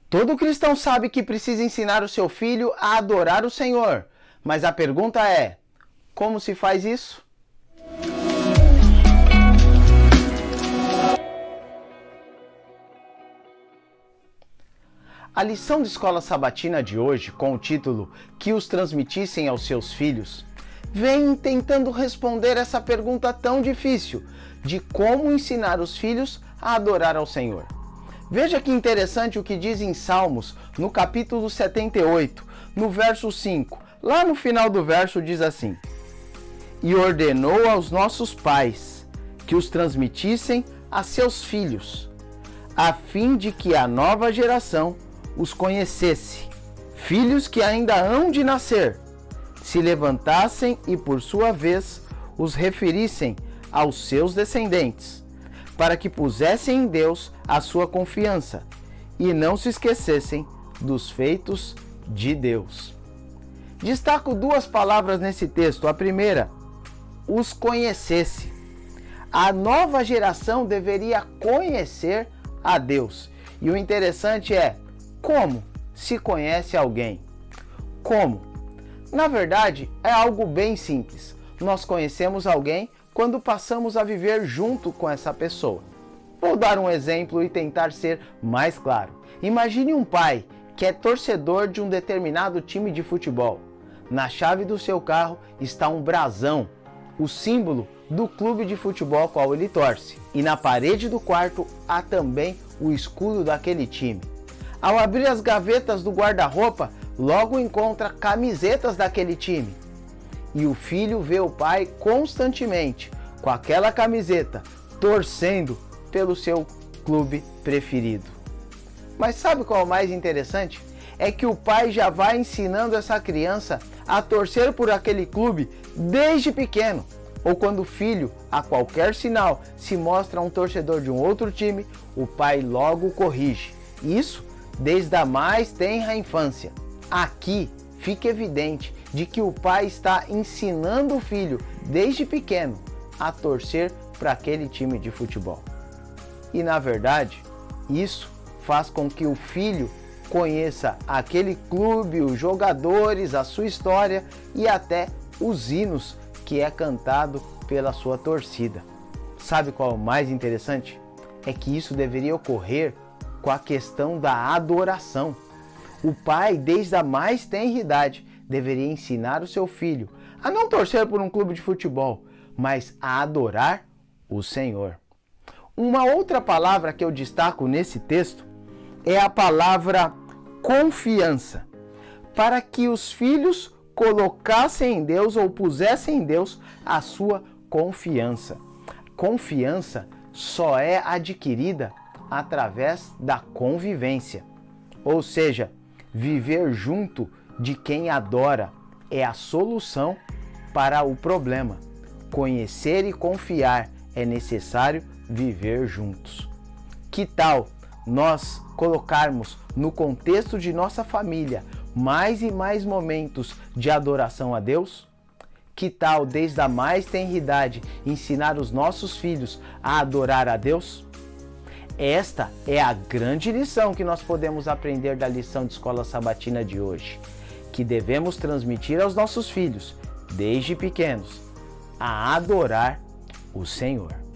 Todo cristão sabe que precisa ensinar o seu filho a adorar o Senhor, mas a pergunta é: como se faz isso? A lição de escola sabatina de hoje, com o título Que os transmitissem aos seus filhos, vem tentando responder essa pergunta tão difícil de como ensinar os filhos a adorar ao Senhor. Veja que interessante o que diz em Salmos, no capítulo 78, no verso 5. Lá no final do verso diz assim: E ordenou aos nossos pais que os transmitissem a seus filhos, a fim de que a nova geração os conhecesse. Filhos que ainda hão de nascer, se levantassem e por sua vez os referissem aos seus descendentes, para que pusessem em Deus a sua confiança e não se esquecessem dos feitos de Deus. Destaco duas palavras nesse texto. A primeira, os conhecesse. A nova geração deveria conhecer a Deus. E o interessante é, como se conhece alguém? Como? Na verdade, é algo bem simples. Nós conhecemos alguém quando passamos a viver junto com essa pessoa. Vou dar um exemplo e tentar ser mais claro. Imagine um pai que é torcedor de um determinado time de futebol. Na chave do seu carro está um brasão, o símbolo do clube de futebol ao qual ele torce. E na parede do quarto há também o escudo daquele time. Ao abrir as gavetas do guarda-roupa, logo encontra camisetas daquele time. E o filho vê o pai constantemente com aquela camiseta, torcendo pelo seu clube preferido. Mas sabe qual é o mais interessante? É que o pai já vai ensinando essa criança a torcer por aquele clube desde pequeno. Ou quando o filho, a qualquer sinal, se mostra um torcedor de um outro time, o pai logo corrige. Isso desde a mais tenra infância. Aqui fica evidente de que o pai está ensinando o filho desde pequeno a torcer para aquele time de futebol. E na verdade, isso faz com que o filho conheça aquele clube, os jogadores, a sua história e até os hinos que é cantado pela sua torcida. Sabe qual é o mais interessante? É que isso deveria ocorrer com a questão da adoração. O pai, desde a mais tenra idade, deveria ensinar o seu filho a não torcer por um clube de futebol, mas a adorar o Senhor. Uma outra palavra que eu destaco nesse texto é a palavra confiança, para que os filhos colocassem em Deus ou pusessem em Deus a sua confiança. Confiança só é adquirida através da convivência, ou seja, viver junto de quem adora é a solução para o problema. Conhecer e confiar é necessário viver juntos. Que tal nós colocarmos no contexto de nossa família mais e mais momentos de adoração a Deus? Que tal, desde a mais tenra idade, ensinar os nossos filhos a adorar a Deus? Esta é a grande lição que nós podemos aprender da lição de escola sabatina de hoje, que devemos transmitir aos nossos filhos, desde pequenos, a adorar o Senhor.